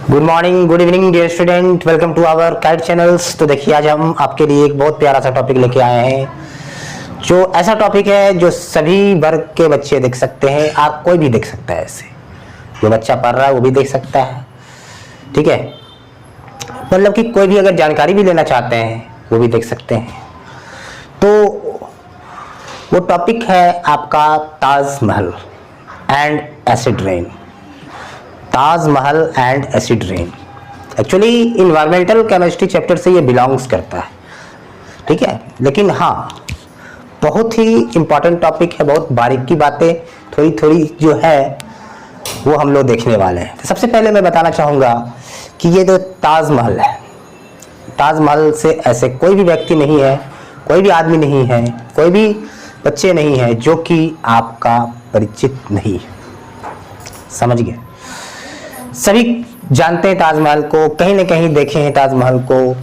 Good morning, good evening dear student, welcome to our kite channels. तो देखिए आज हम आपके लिए एक बहुत प्यारा सा टॉपिक लेके आए हैं, जो ऐसा टॉपिक है जो सभी वर्ग के बच्चे देख सकते हैं। आप कोई भी देख सकता है, ऐसे जो बच्चा पढ़ रहा है वो भी देख सकता है, ठीक है। मतलब कि कोई भी अगर जानकारी भी लेना चाहते हैं वो भी देख सकते हैं। तो वो टॉपिक है आपका Taj Mahal and acid rain. Taj Mahal and acid rain actually environmental chemistry chapter से ये बिलोंग्स करता है, ठीक है। लेकिन हाँ, बहुत ही इंपॉर्टेंट टॉपिक है, बहुत बारीकी बातें थोड़ी थोड़ी जो है वो हम लोग देखने वाले हैं। तो सबसे पहले मैं बताना चाहूँगा कि ये जो ताजमहल है, ताजमहल से ऐसे कोई भी व्यक्ति नहीं है, कोई भी आदमी नहीं है, कोई भी बच्चे नहीं है जो कि आपका परिचित नहीं है, समझ गए। सभी जानते हैं ताजमहल को, कहीं ना कहीं देखे हैं ताजमहल को,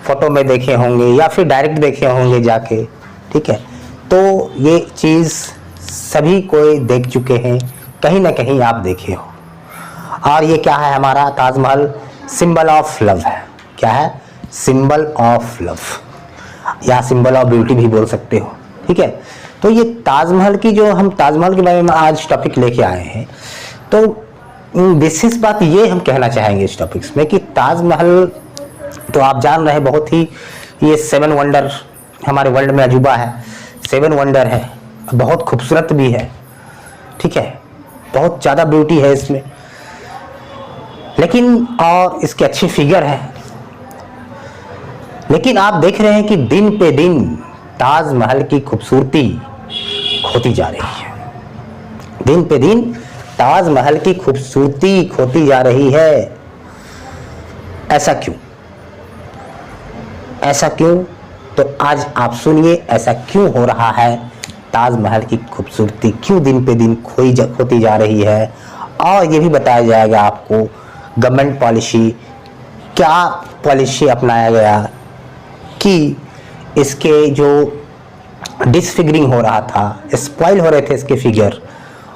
फोटो में देखे होंगे या फिर डायरेक्ट देखे होंगे जाके, ठीक है। तो ये चीज़ सभी कोई देख चुके हैं, कहीं ना कहीं आप देखे हो। और ये क्या है, हमारा ताजमहल सिंबल ऑफ लव है। क्या है? सिंबल ऑफ लव या सिंबल ऑफ ब्यूटी भी बोल सकते हो, ठीक है। तो ये ताजमहल की जो हम ताजमहल के बारे में आज टॉपिक लेके आए हैं, तो विशेष बात ये हम कहना चाहेंगे इस टॉपिक्स में कि ताजमहल तो आप जान रहे हैं, बहुत ही ये 7 वंडर हमारे वर्ल्ड में अजूबा है, 7 वंडर है, बहुत खूबसूरत भी है, ठीक है, बहुत ज़्यादा ब्यूटी है इसमें। लेकिन और इसकी अच्छी फिगर है, लेकिन आप देख रहे हैं कि दिन पे दिन ताजमहल की खूबसूरती खोती जा रही है। दिन पे दिन ताजमहल की खूबसूरती खोती जा रही है। ऐसा क्यों? ऐसा क्यों? तो आज आप सुनिए ऐसा क्यों हो रहा है, ताजमहल की खूबसूरती क्यों दिन पे दिन खोती जा रही है। और ये भी बताया जाएगा आपको गवर्नमेंट पॉलिसी, क्या पॉलिसी अपनाया गया कि इसके जो डिसफिगरिंग हो रहा था, स्पॉइल हो रहे थे इसके फिगर,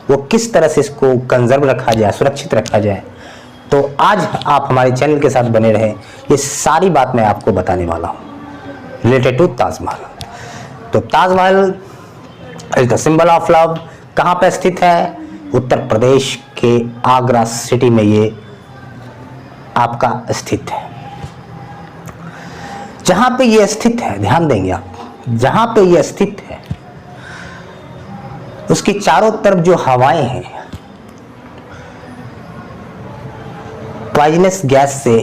वो किस तरह से इसको कंजर्व रखा जाए, सुरक्षित रखा जाए। तो आज आप हमारे चैनल के साथ बने रहें, ये सारी बात मैं आपको बताने वाला हूँ रिलेटेड टू ताजमहल। तो Taj Mahal is the symbol of love कहाँ पे स्थित है? उत्तर प्रदेश के आगरा सिटी में ये आपका स्थित है। जहां पे ये स्थित है, ध्यान देंगे आप, जहां पे ये स्थित है उसकी चारों तरफ जो हवाएं हैं, पॉइजनस गैस से,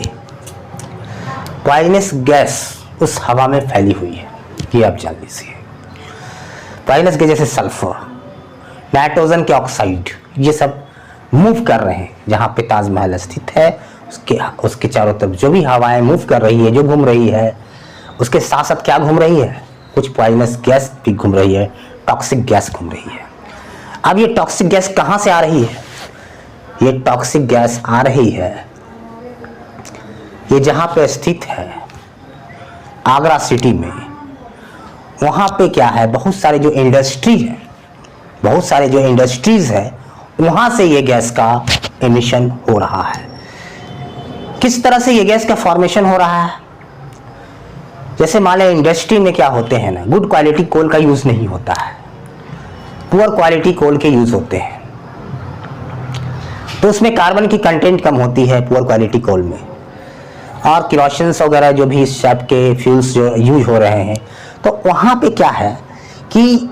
पॉइजनस गैस उस हवा में फैली हुई है, ये आप जान लीजिए। पॉइजनस गैस जैसे सल्फर, नाइट्रोजन के ऑक्साइड, ये सब मूव कर रहे हैं जहां पे ताजमहल स्थित है। उसके चारों तरफ जो भी हवाएं मूव कर रही है, जो घूम रही है, उसके साथ साथ क्या घूम रही है? कुछ पॉइजनस गैस भी घूम रही है, टॉक्सिक गैस घूम रही है। अब ये टॉक्सिक गैस कहां से आ रही है? ये टॉक्सिक गैस आ रही है, ये जहां पे स्थित है आगरा सिटी में, वहां पे क्या है, बहुत सारे जो इंडस्ट्री है, बहुत सारे जो इंडस्ट्रीज है, वहां से ये गैस का एमिशन हो रहा है। किस तरह से ये गैस का फॉर्मेशन हो रहा है? जैसे मान लें इंडस्ट्री में क्या होते हैं ना, गुड क्वालिटी कोल का यूज नहीं होता है, पुअर क्वालिटी कोल के यूज होते हैं, तो उसमें कार्बन की कंटेंट कम होती है पुअर क्वालिटी कोल में। और किरोसिन्स वगैरह जो भी इस टाइप के फ्यूल्स जो यूज हो रहे हैं, तो वहाँ पे क्या है कि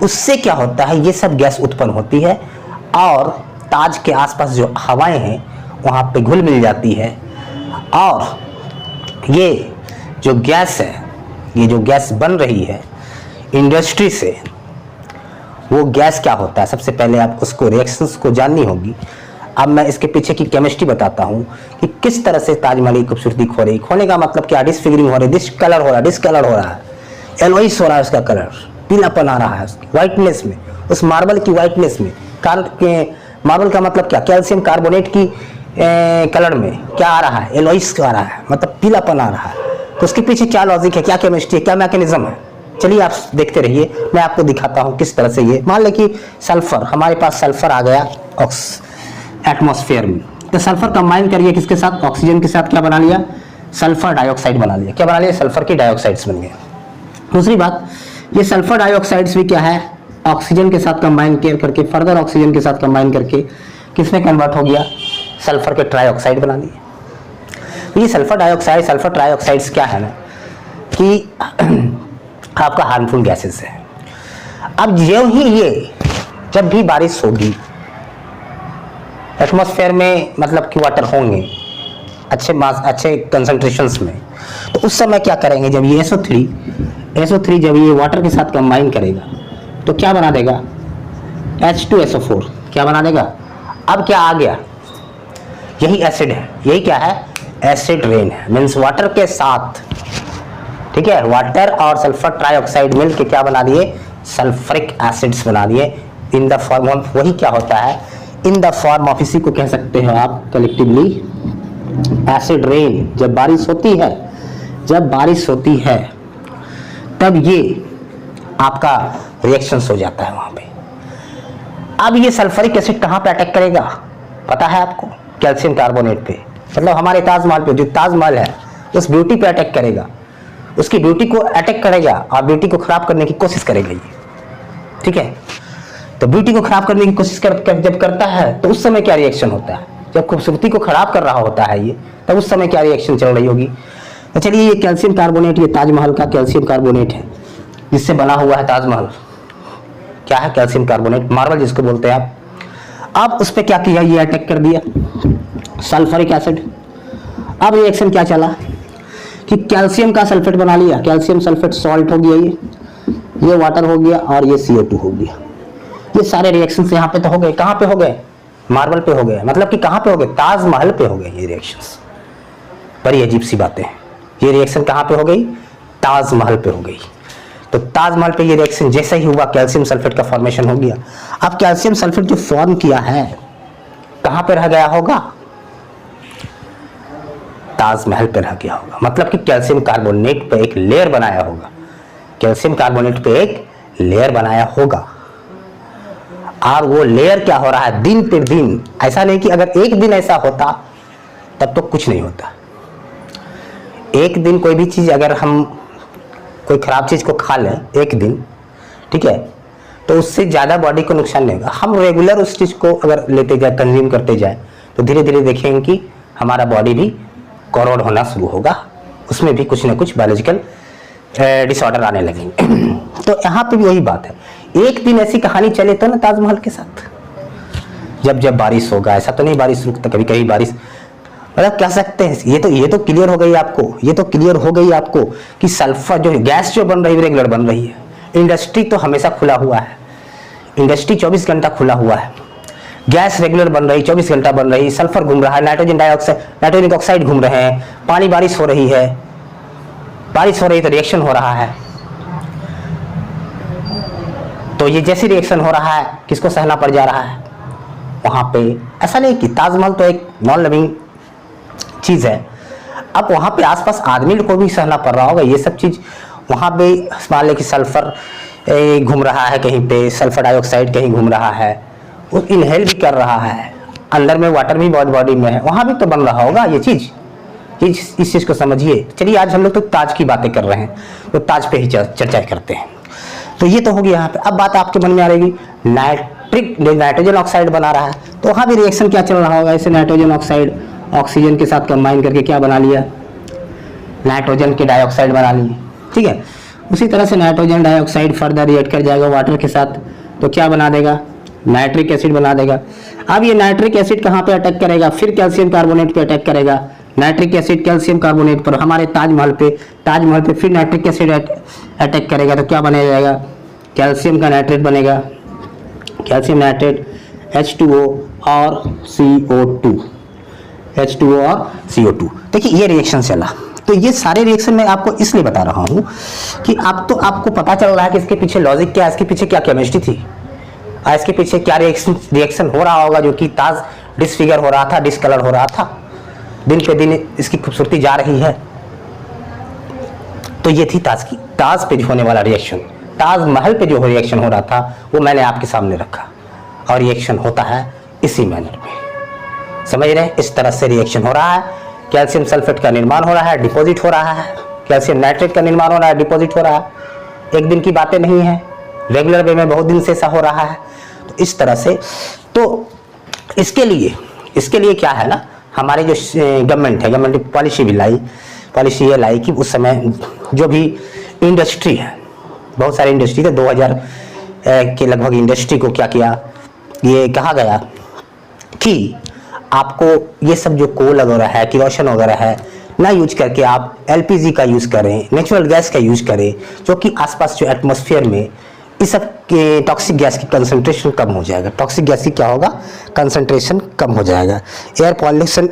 उससे क्या होता है, ये सब गैस उत्पन्न होती है और ताज के आसपास जो हवाएं हैं वहाँ पे घुल मिल जाती है। और ये जो गैस है, ये जो गैस बन रही है इंडस्ट्री से, वो गैस क्या होता है, सबसे पहले आप उसको रिएक्शंस को जाननी होगी। अब मैं इसके पीछे की केमिस्ट्री बताता हूँ कि किस तरह से ताजमहल की खूबसूरती खो रही। खोने का मतलब क्या? डिसफिगरिंग हो रही, डिसकलर हो रहा है, डिसकलर हो रहा है, एलोइस हो रहा है, उसका कलर पीलापन आ रहा है उसकी वाइटनेस में, उस मार्बल की वाइटनेस में। मार्बल का मतलब क्या? कैल्शियम कार्बोनेट की कलर में क्या आ रहा है? एलोइस आ रहा है, मतलब पीलापन आ रहा है। तो उसके पीछे क्या लॉजिक है, क्या केमिस्ट्री है, क्या मैकेनिज्म है? चलिए आप देखते रहिए, मैं आपको दिखाता हूँ किस तरह से ये। मान लें कि सल्फर, हमारे पास सल्फर आ गया एटमॉस्फेयर में, तो सल्फर कंबाइन करिए किसके साथ, ऑक्सीजन के साथ, क्या बना लिया, सल्फर डाइऑक्साइड बना लिया। क्या बना लिया, सल्फर की डाइऑक्साइड्स बन गया। दूसरी बात, ये सल्फर डाइऑक्साइड्स भी क्या है, ऑक्सीजन के साथ कंबाइन करके, फर्दर ऑक्सीजन के साथ कंबाइन करके किसमें कन्वर्ट हो गया, सल्फर के ट्राइऑक्साइड बना लिए। ये सल्फर डाइऑक्साइड, सल्फर ट्राइऑक्साइड्स क्या है ना कि आपका हार्मफुल गैसेस है। अब जो ही ये जब भी बारिश होगी एटमॉस्फेयर में, मतलब कि वाटर होंगे अच्छे कंसंट्रेशंस में, तो उस समय क्या करेंगे, जब ये SO3 जब ये वाटर के साथ कंबाइन करेगा तो क्या बना देगा, H2SO4 क्या बना देगा। अब क्या आ गया, यही एसिड है, यही क्या है, एसिड रेन है, मीन्स वाटर के साथ, ठीक है, वाटर और सल्फर ट्राइऑक्साइड मिल के क्या बना दिए, सल्फरिक एसिड्स बना दिए इन द फॉर्म ऑफ, वही क्या होता है, इन द फॉर्म ऑफ, इसी को कह सकते हो आप कलेक्टिवली एसिड रेन। जब बारिश होती है तब ये आपका रिएक्शंस हो जाता है वहां पे। अब ये सल्फरिक एसिड कहां पे अटैक करेगा, पता है आपको, कैल्शियम कार्बोनेट पे, मतलब हमारे ताजमहल पे, जो ताजमहल है उस ब्यूटी पे अटैक करेगा, उसकी ब्यूटी को अटैक करेगा और ब्यूटी को खराब करने की कोशिश करेगा ये, ठीक है। तो ब्यूटी को खराब करने की कोशिश जब करता है तो उस समय क्या रिएक्शन होता है, जब खूबसूरती को खराब कर रहा होता है ये, तब उस समय क्या रिएक्शन चल रही होगी। तो चलिए, ये कैल्शियम कार्बोनेट, ये ताजमहल का कैल्शियम कार्बोनेट है जिससे बना हुआ है ताजमहल, क्या है, कैल्शियम कार्बोनेट, मार्बल जिसको बोलते हैं आप। अब उस पर क्या किया, ये अटैक कर दिया सल्फरिक एसिड। अब रिएक्शन क्या चला कि कैल्शियम का सल्फेट बना लिया, कैल्शियम सल्फेट सॉल्ट हो गया, ये वाटर हो गया और ये CO2 हो गया। ये सारे रिएक्शंस यहाँ पे तो हो गए, कहाँ पे हो गए, मार्बल पे हो गए, मतलब कि कहाँ पे हो गए, ताजमहल पे हो गए ये रिएक्शंस। बड़ी अजीब सी बातें हैं, ये रिएक्शन कहाँ पे हो गई, ताजमहल पे हो गई। तो ताजमहल पे ये रिएक्शन जैसे ही हुआ, कैल्शियम सल्फेट का फॉर्मेशन हो गया। अब कैल्शियम सल्फेट जो फॉर्म किया है कहाँ पे रह गया होगा, ताजमहल पे रह गया होगा, मतलब कि कैल्शियम कार्बोनेट पे एक लेयर बनाया होगा, कैल्शियम कार्बोनेट पे एक लेयर बनाया होगा। और वो लेयर क्या हो रहा है, दिन पे दिन, ऐसा नहीं कि अगर एक दिन ऐसा होता तब तो कुछ नहीं होता। एक दिन कोई भी चीज, अगर हम कोई खराब चीज को खा लें एक दिन, ठीक है, तो उससे ज्यादा बॉडी को नुकसान नहीं होगा। हम रेगुलर उस चीज को अगर लेते जाए, कंज्यूम करते जाए, तो धीरे धीरे देखेंगे कि हमारा बॉडी भी करोड़ होना शुरू होगा, उसमें भी कुछ ना कुछ बायोलॉजिकल डिसऑर्डर आने लगेंगे। तो यहाँ पे भी वही बात है, एक दिन ऐसी कहानी चले तो ना ताजमहल के साथ, जब जब बारिश होगा, ऐसा तो नहीं बारिश रुकता, कभी कभी बारिश, मतलब कह सकते हैं ये तो क्लियर हो गई आपको, ये तो क्लियर हो गई आपको कि सल्फर जो गैस जो बन रही है रेगुलर बन रही है। इंडस्ट्री तो हमेशा खुला हुआ है, इंडस्ट्री 24 घंटा खुला हुआ है, गैस रेगुलर बन रही, 24 घंटा बन रही, सल्फर घूम रहा है, नाइट्रोजन डाइऑक्साइड, नाइट्रोजन ऑक्साइड घूम रहे हैं, पानी, बारिश हो रही है, बारिश हो रही तो रिएक्शन हो रहा है। तो ये जैसी रिएक्शन हो रहा है, किसको सहना पड़ जा रहा है वहां पे। ऐसा नहीं कि ताजमहल तो एक नॉन लिविंग चीज है, अब वहां पे आसपास आदमी को भी सहना पड़ रहा होगा ये सब चीज। वहां पे मान ले कि सल्फर घूम रहा है कहीं पे, सल्फर डाइऑक्साइड कहीं घूम रहा है, वो इनहेल भी कर रहा है, अंदर में वाटर भी बहुत बॉडी में है, वहां भी तो बन रहा होगा ये चीज। इस चीज को समझिए। चलिए आज हम लोग तो ताज की बातें कर रहे हैं, तो ताज पे ही चर्चा करते हैं। तो ये तो होगी यहाँ पे। अब बात आपके मन में आ रहेगी, नाइट्रोजन ऑक्साइड बना रहा है, तो वहाँ भी रिएक्शन क्या चल रहा होगा। ऐसे नाइट्रोजन ऑक्साइड ऑक्सीजन के साथ कंबाइन करके क्या बना लिया, नाइट्रोजन के डाइऑक्साइड बना लिए, ठीक है। उसी तरह से नाइट्रोजन डाइऑक्साइड फर्दर रिएक्ट कर जाएगा वाटर के साथ, तो क्या बना देगा, नाइट्रिक एसिड बना देगा। अब ये नाइट्रिक एसिड कहाँ पे अटैक करेगा, फिर कैल्शियम कार्बोनेट पे अटैक करेगा। नाइट्रिक एसिड कैल्शियम कार्बोनेट पर, हमारे ताजमहल पे फिर नाइट्रिक एसिड अटैक करेगा, तो क्या बने जाएगा, कैल्शियम का नाइट्रेट बनेगा, कैल्शियम नाइट्रेट, H2O और CO2, H2O और CO2। देखिए ये रिएक्शन चला। तो ये सारे रिएक्शन मैं आपको इसलिए बता रहा हूँ कि आपको पता चल रहा है कि इसके पीछे लॉजिक क्या है, इसके पीछे क्या केमिस्ट्री थी, इसके पीछे क्या रिएक्शन हो रहा होगा, जो कि ताज डिसफिगर हो रहा था, डिसकलर हो रहा था, दिन पे दिन इसकी खूबसूरती जा रही है। तो ये थी ताज पे होने वाला रिएक्शन, ताजमहल पे जो रिएक्शन हो रहा था वो मैंने आपके सामने रखा, और रिएक्शन होता है इसी मैनर में। समझ रहे हैं? इस तरह से रिएक्शन हो रहा है, कैल्शियम सल्फेट का निर्माण हो रहा है, डिपॉजिट हो रहा है, कैल्शियम नाइट्रेट का निर्माण हो रहा है, डिपॉजिट हो रहा है। एक दिन की बातें नहीं है, रेगुलर वे में बहुत दिन से ऐसा हो रहा है। तो इस तरह से, तो इसके लिए क्या है ना, हमारे जो गवर्नमेंट है, गवर्नमेंट ने पॉलिसी ये लाई कि उस समय जो भी इंडस्ट्री है, बहुत सारे इंडस्ट्री थे, 2000 के लगभग इंडस्ट्री को क्या किया, ये कहा गया कि आपको ये सब जो कोल वगैरह है, किरोसिन वगैरह है ना यूज करके आप एलपीजी का यूज करें, नेचुरल गैस का यूज करें, जो कि आसपास जो एटमॉस्फेयर में इस सब के टॉक्सिक गैस की कंसंट्रेशन कम हो जाएगा। टॉक्सिक गैस की क्या होगा, कंसंट्रेशन कम हो जाएगा। एयर पॉल्यूशन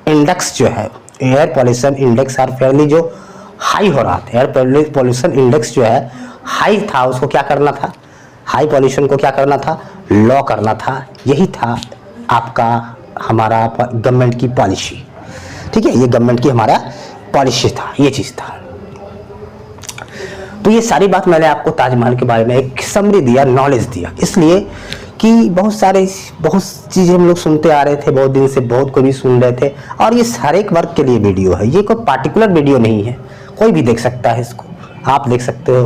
इंडेक्स जो है, air pollution index are fairly जो हाई हो रहा था, एयर पॉल्यूशन इंडेक्स जो है हाई था, उसको क्या करना था, हाई पॉल्यूशन को क्या करना था, लॉ करना था। यही था आपका हमारा गवर्नमेंट की पॉलिसी। ठीक है, ये गवर्नमेंट की हमारा पॉलिसी था, ये चीज था। तो ये सारी बात मैंने आपको ताजमहल के बारे में एक समरी दिया, नॉलेज दिया, इसलिए कि बहुत चीजें हम लोग सुनते आ रहे थे बहुत दिन से, बहुत कोई भी सुन रहे थे, और ये हर एक वर्ग के लिए वीडियो है, ये कोई पार्टिकुलर वीडियो नहीं है, कोई भी देख सकता है इसको, आप देख सकते हो,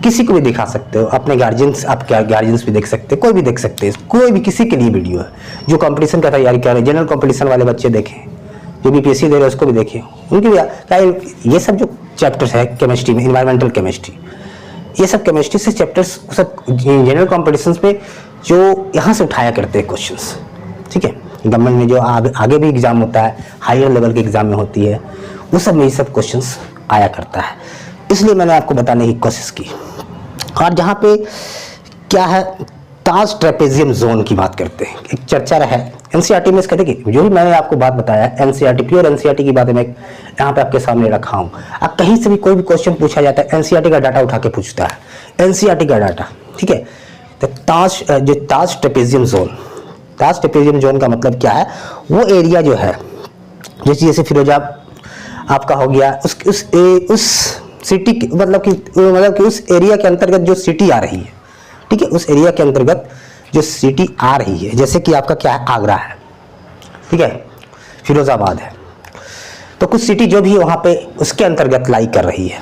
किसी को भी दिखा सकते हो, अपने गार्जियंस, आपके गार्जियंस भी देख सकते हैं, कोई भी देख सकते हैं, कोई भी किसी के लिए वीडियो है। जो कंपटीशन का तैयारी कर रहे हैं, जनरल कंपटीशन वाले बच्चे देखें, जो बीपीएससी दे रहे हैं उसको भी देखें, उनकी भी क्या ये सब जो चैप्टर्स है केमिस्ट्री में, इन्वायरमेंटल केमिस्ट्री, ये सब केमिस्ट्री से चैप्टर्स सब जनरल कॉम्पिटिशन्स पे जो यहाँ से उठाया करते हैं क्वेश्चंस। ठीक है, गवर्नमेंट में जो आगे भी एग्जाम होता है, हायर लेवल के एग्जाम में होती है, उस सब में ये सब क्वेश्चंस आया करता है, इसलिए मैंने आपको बताने की कोशिश की। और जहाँ पे क्या है, ताज ट्रेपेजियम जोन की बात करते हैं, एक चर्चा रहा है एनसीईआरटी में, इसका देखिए जो भी मैंने आपको बात बताया, एनसीईआरटी, प्योर एनसीईआरटी की बातें मैं यहाँ पे आपके सामने रखा हूँ। अब कहीं से भी कोई भी क्वेश्चन पूछा जाता है, एनसीईआरटी का डाटा उठा के पूछता है, एनसीईआरटी का डाटा। ठीक है, तो ताज ट्रेपेजियम जोन का मतलब क्या है, वो एरिया जो है, जैसे फिरोजाबाद आपका हो गया, उस सिटी मतलब कि उस एरिया के अंतर्गत जो सिटी आ रही है, ठीक है, उस एरिया के अंतर्गत जो सिटी आ रही है, जैसे कि आपका क्या है, आगरा है, ठीक है, फिरोजाबाद है, तो कुछ सिटी जो भी वहाँ पे उसके अंतर्गत लाई कर रही है,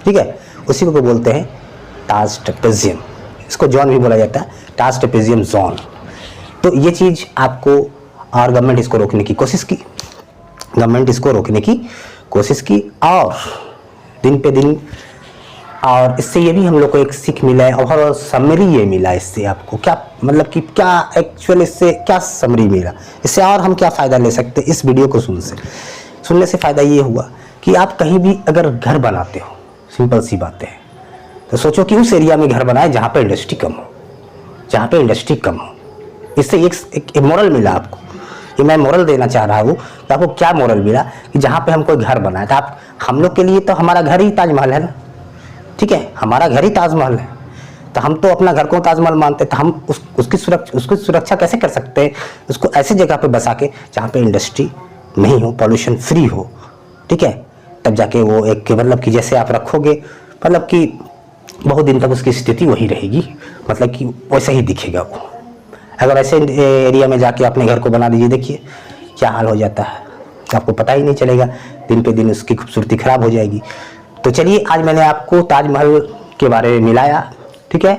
ठीक है, उसी को बोलते हैं ताज ट्रेपेजियम, इसको जोन भी बोला जाता है, ताज ट्रेपेजियम जोन। तो ये चीज़ आपको, और गवर्नमेंट इसको रोकने की कोशिश की, और दिन पे दिन, और इससे ये भी हम लोग को एक सीख मिला है, और समरी ये मिला इससे आपको, क्या मतलब कि क्या एक्चुअल इससे क्या समरी मिला, इससे और हम क्या फ़ायदा ले सकते हैं इस वीडियो को सुनने से फ़ायदा ये हुआ कि आप कहीं भी अगर घर बनाते हो, सिंपल सी बात है, तो सोचो कि उस एरिया में घर बनाए जहाँ पे इंडस्ट्री कम हो, इससे एक मोरल मिला आपको। ये मैं मोरल देना चाह रहा हूँ कि आपको क्या मोरल मिला कि जहाँ पे हम कोई घर बनाए, तो हम लोग के लिए तो हमारा घर ही ताजमहल है ना, ठीक है, हमारा घर ही ताजमहल है, तो हम तो अपना घर को ताजमहल मानते हैं, तो हम उसकी सुरक्षा कैसे कर सकते हैं, उसको ऐसी जगह पे बसा के जहाँ पे इंडस्ट्री नहीं हो, पॉल्यूशन फ्री हो, ठीक है, तब जाके वो एक मतलब कि जैसे आप रखोगे, मतलब कि बहुत दिन तक उसकी स्थिति वही रहेगी, मतलब कि वैसा ही दिखेगा वो। अगर ऐसे एरिया में जाके अपने घर को बना दीजिए, देखिए क्या हाल हो जाता है, आपको पता ही नहीं चलेगा, दिन पे दिन उसकी खूबसूरती खराब हो जाएगी। तो चलिए, आज मैंने आपको ताजमहल के बारे में मिलाया, ठीक है।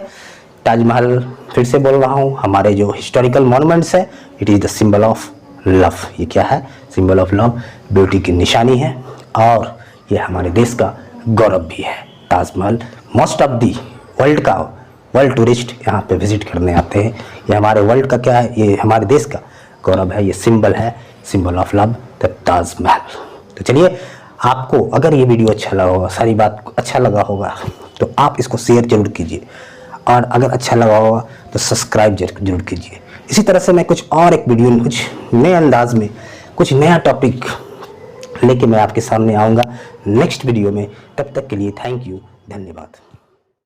ताजमहल फिर से बोल रहा हूँ, हमारे जो हिस्टोरिकल मॉन्यूमेंट्स है, it is the symbol of love. ये क्या है, सिंबल ऑफ लव, ब्यूटी की निशानी है, और ये हमारे देश का गौरव भी है। Taj Mahal most of the world tourist यहाँ पे विजिट करने आते हैं। ये हमारे वर्ल्ड का क्या है, ये हमारे देश का गौरव है, ये सिंबल है, symbol of love, the Taj Mahal. तो चलिए, आपको अगर ये वीडियो अच्छा लगा होगा, सारी बात अच्छा लगा होगा, तो आप इसको शेयर जरूर कीजिए, और अगर अच्छा लगा होगा तो सब्सक्राइब जरूर कीजिए। इसी तरह से मैं कुछ और एक वीडियो में कुछ नए अंदाज में कुछ नया टॉपिक लेके मैं आपके सामने आऊँगा नेक्स्ट वीडियो में। तब तक के लिए थैंक यू, धन्यवाद।